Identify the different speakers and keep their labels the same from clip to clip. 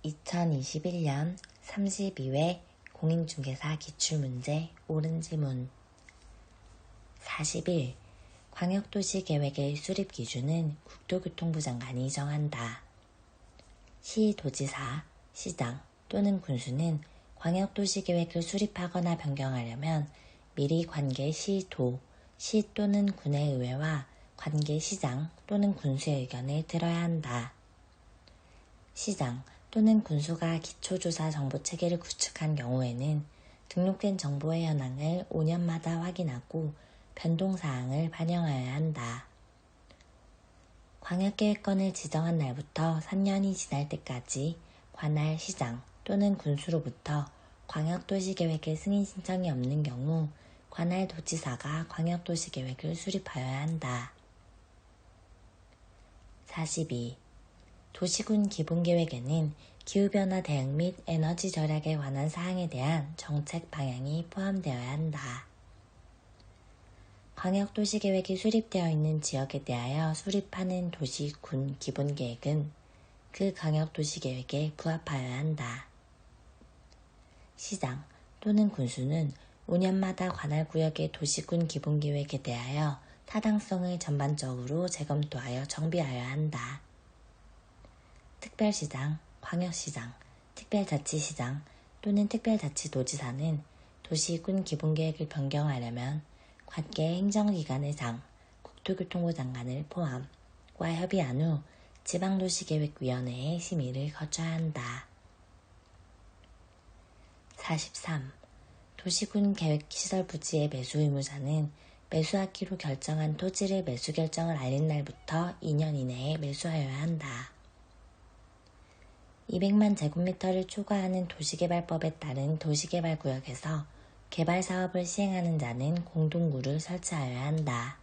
Speaker 1: 2021년 32회 공인중개사 기출문제 옳은 지문 41. 광역도시계획의 수립기준은 국토교통부 장관이 정한다. 시, 도지사, 시장 또는 군수는 광역도시계획을 수립하거나 변경하려면 미리 관계 시, 도, 시 또는 군의 의회와 관계 시장 또는 군수의 의견을 들어야 한다. 시장 또는 군수가 기초조사 정보체계를 구축한 경우에는 등록된 정보의 현황을 5년마다 확인하고 변동사항을 반영하여야 한다. 광역계획권을 지정한 날부터 3년이 지날 때까지 관할 시장 또는 군수로부터 광역도시계획의 승인 신청이 없는 경우 관할 도지사가 광역도시계획을 수립하여야 한다. 42. 도시군 기본계획에는 기후변화 대응 및 에너지 절약에 관한 사항에 대한 정책 방향이 포함되어야 한다. 광역도시계획이 수립되어 있는 지역에 대하여 수립하는 도시군 기본계획은 그 광역도시계획에 부합하여야 한다. 시장 또는 군수는 5년마다 관할 구역의 도시군 기본계획에 대하여 타당성을 전반적으로 재검토하여 정비하여야 한다. 특별시장, 광역시장, 특별자치시장 또는 특별자치도지사는 도시군 기본계획을 변경하려면 관계 행정기관의 장, 국토교통부 장관을 포함과 협의한 후 지방도시계획위원회의 심의를 거쳐야 한다. 43. 도시군 계획시설 부지의 매수 의무자는 매수하기로 결정한 토지를 매수 결정을 알린 날부터 2년 이내에 매수하여야 한다. 200만 제곱미터를 초과하는 도시개발법에 따른 도시개발구역에서 개발사업을 시행하는 자는 공동구를 설치하여야 한다.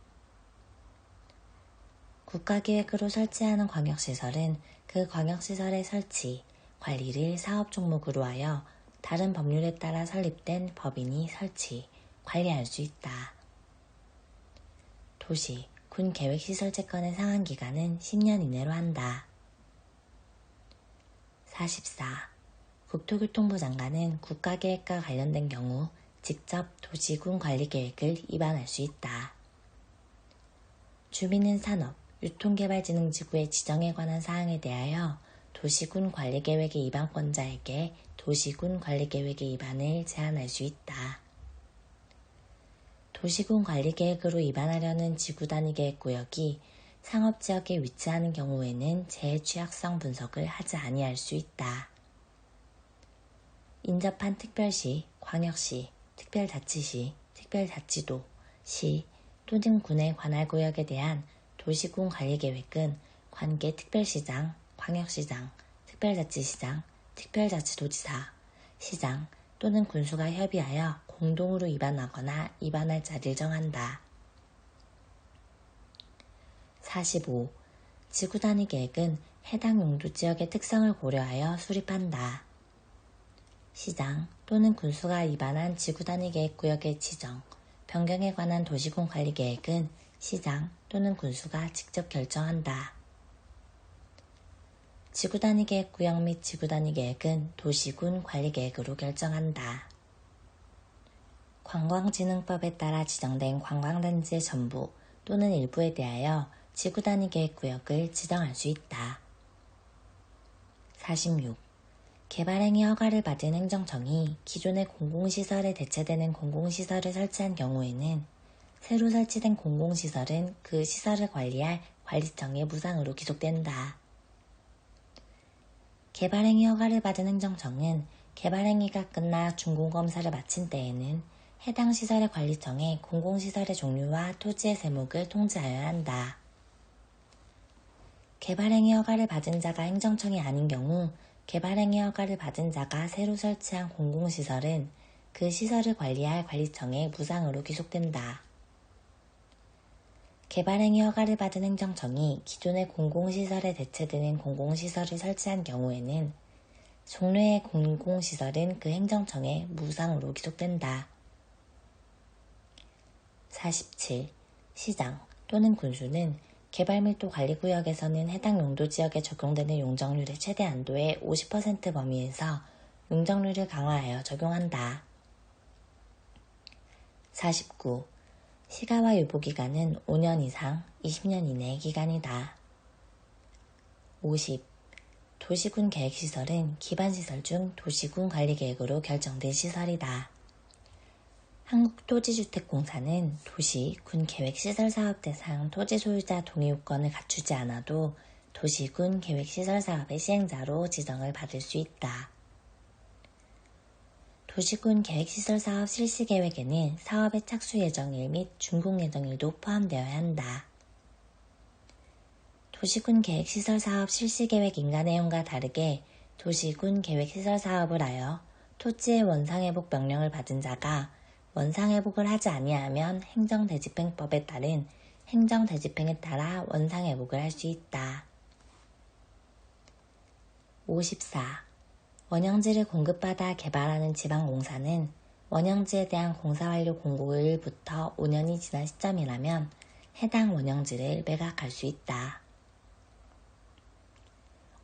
Speaker 1: 국가계획으로 설치하는 광역시설은 그 광역시설의 설치, 관리를 사업 종목으로 하여 다른 법률에 따라 설립된 법인이 설치, 관리할 수 있다. 도시, 군 계획시설 채권의 상환기간은 10년 이내로 한다. 44. 국토교통부 장관은 국가계획과 관련된 경우 직접 도시군 관리계획을 위반할 수 있다. 주민은 산업, 유통개발진흥지구의 지정에 관한 사항에 대하여 도시군 관리계획의 위반권자에게 도시군 관리계획의 위반을 제한할 수 있다. 도시군 관리계획으로 위반하려는 지구단위계획구역이 상업지역에 위치하는 경우에는 재취약성 분석을 하지 아니할 수 있다. 인접한 특별시, 광역시, 특별자치시, 특별자치도, 시 또는 군의 관할구역에 대한 도시군 관리계획은 관계 특별시장, 광역시장, 특별자치시장, 특별자치도지사, 시장 또는 군수가 협의하여 공동으로 위반하거나 위반할 자를 정한다. 45. 지구단위 계획은 해당 용도지역의 특성을 고려하여 수립한다. 시장 또는 군수가 위반한 지구단위 계획구역의 지정, 변경에 관한 도시군 관리계획은 시장 또는 군수가 직접 결정한다. 지구단위 계획구역 및 지구단위 계획은 도시군 관리계획으로 결정한다. 관광진흥법에 따라 지정된 관광단지의 전부 또는 일부에 대하여 지구단위 계획구역을 지정할 수 있다. 46. 개발행위 허가를 받은 행정청이 기존의 공공시설에 대체되는 공공시설을 설치한 경우에는 새로 설치된 공공시설은 그 시설을 관리할 관리청의 무상으로 기속된다. 개발행위 허가를 받은 행정청은 개발행위가 끝나 준공검사를 마친 때에는 해당 시설의 관리청에 공공시설의 종류와 토지의 세목을 통지하여야 한다. 개발행위 허가를 받은 자가 행정청이 아닌 경우 개발행위 허가를 받은 자가 새로 설치한 공공시설은 그 시설을 관리할 관리청에 무상으로 귀속된다. 개발행위 허가를 받은 행정청이 기존의 공공시설에 대체되는 공공시설을 설치한 경우에는 종류의 공공시설은 그 행정청에 무상으로 귀속된다. 47. 시장 또는 군수는 개발밀도관리구역에서는 해당 용도지역에 적용되는 용적률의 최대 한도의 50% 범위에서 용적률을 강화하여 적용한다. 49. 시가와 유보기간은 5년 이상 20년 이내의 기간이다. 50. 도시군 계획시설은 기반시설 중 도시군 관리계획으로 결정된 시설이다. 한국토지주택공사는 도시, 군 계획시설사업 대상 토지소유자 동의요건을 갖추지 않아도 도시, 군 계획시설사업의 시행자로 지정을 받을 수 있다. 도시군 계획시설사업 실시계획에는 사업의 착수 예정일 및 준공 예정일도 포함되어야 한다. 도시군 계획시설사업 실시계획 인가 내용과 다르게 도시군 계획시설사업을 하여 토지의 원상회복 명령을 받은 자가 원상회복을 하지 아니하면 행정대집행법에 따른 행정대집행에 따라 원상회복을 할 수 있다. 54. 원형지를 공급받아 개발하는 지방공사는 원형지에 대한 공사완료 공고일부터 5년이 지난 시점이라면 해당 원형지를 매각할 수 있다.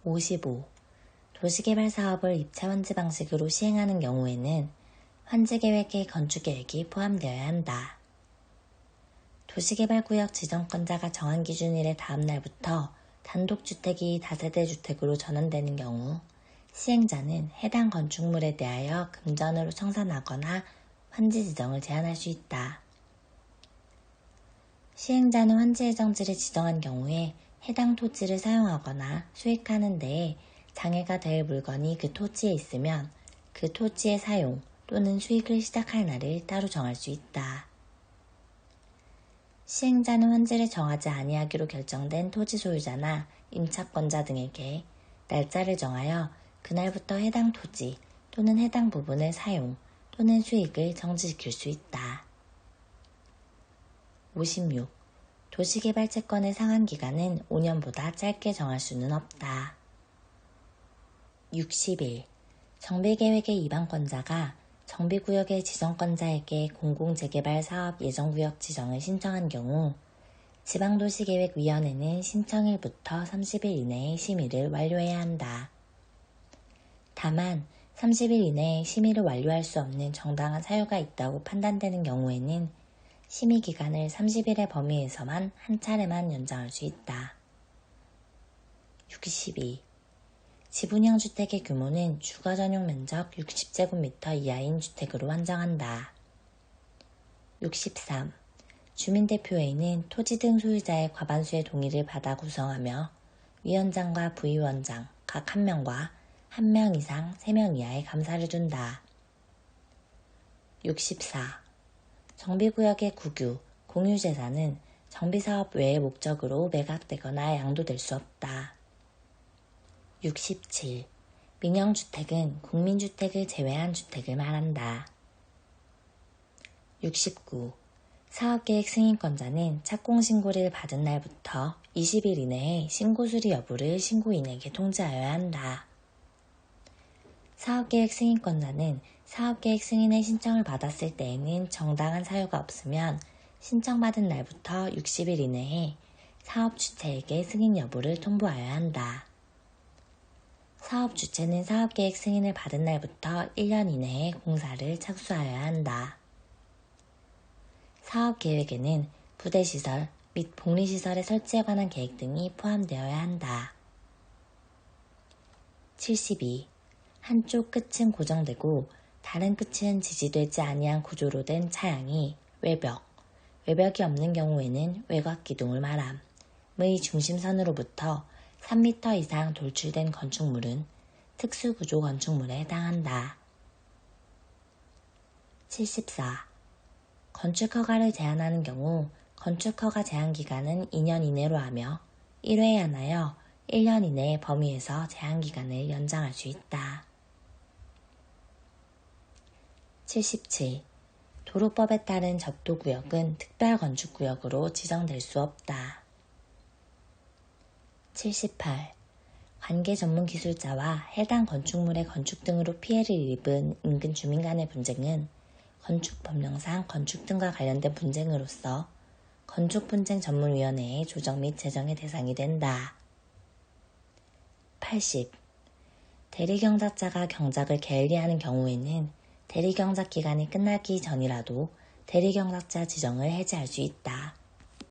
Speaker 1: 55. 도시개발 사업을 입찰환지 방식으로 시행하는 경우에는 환지계획의 건축계획이 포함되어야 한다. 도시개발구역 지정권자가 정한 기준일의 다음 날부터 단독주택이 다세대 주택으로 전환되는 경우 시행자는 해당 건축물에 대하여 금전으로 청산하거나 환지 지정을 제한할 수 있다. 시행자는 환지 예정지를 지정한 경우에 해당 토지를 사용하거나 수익하는 데에 장애가 될 물건이 그 토지에 있으면 그 토지의 사용 또는 수익을 시작할 날을 따로 정할 수 있다. 시행자는 환지를 정하지 아니하기로 결정된 토지 소유자나 임차권자 등에게 날짜를 정하여 그날부터 해당 토지 또는 해당 부분의 사용 또는 수익을 정지시킬 수 있다. 56. 도시개발채권의 상환기간은 5년보다 짧게 정할 수는 없다. 61. 정비계획의 이반권자가 정비구역의 지정권자에게 공공재개발 사업 예정구역 지정을 신청한 경우 지방도시계획위원회는 신청일부터 30일 이내에 심의를 완료해야 한다. 다만 30일 이내에 심의를 완료할 수 없는 정당한 사유가 있다고 판단되는 경우에는 심의기간을 30일의 범위에서만 한 차례만 연장할 수 있다. 62. 지분형 주택의 규모는 주거 전용 면적 60제곱미터 이하인 주택으로 한정한다. 63. 주민대표회의는 토지 등 소유자의 과반수의 동의를 받아 구성하며 위원장과 부위원장 각 1명과 1명 이상 3명 이하의 감사를 둔다. 64. 정비구역의 국유, 공유재산은 정비사업 외의 목적으로 매각되거나 양도될 수 없다. 67. 민영주택은 국민주택을 제외한 주택을 말한다. 69. 사업계획 승인권자는 착공신고를 받은 날부터 20일 이내에 신고수리 여부를 신고인에게 통지하여야 한다. 사업계획 승인권자는 사업계획 승인의 신청을 받았을 때에는 정당한 사유가 없으면 신청받은 날부터 60일 이내에 사업주체에게 승인 여부를 통보하여야 한다. 사업주체는 사업계획 승인을 받은 날부터 1년 이내에 공사를 착수하여야 한다. 사업계획에는 부대시설 및 복리시설의 설치에 관한 계획 등이 포함되어야 한다. 72. 한쪽 끝은 고정되고 다른 끝은 지지되지 아니한 구조로 된 차양이 외벽이 없는 경우에는 외곽기둥을 말함. 의 중심선으로부터 3m 이상 돌출된 건축물은 특수구조 건축물에 해당한다. 74. 건축허가를 제한하는 경우 건축허가 제한기간은 2년 이내로 하며 1회에 한하여 1년 이내의 범위에서 제한기간을 연장할 수 있다. 77. 도로법에 따른 접도구역은 특별건축구역으로 지정될 수 없다. 78. 관계전문기술자와 해당 건축물의 건축 등으로 피해를 입은 인근 주민 간의 분쟁은 건축법령상 건축 등과 관련된 분쟁으로서 건축분쟁전문위원회의 조정 및 제정의 대상이 된다. 80. 대리경작자가 경작을 게을리하는 경우에는 대리경작 기간이 끝나기 전이라도 대리경작자 지정을 해제할 수 있다.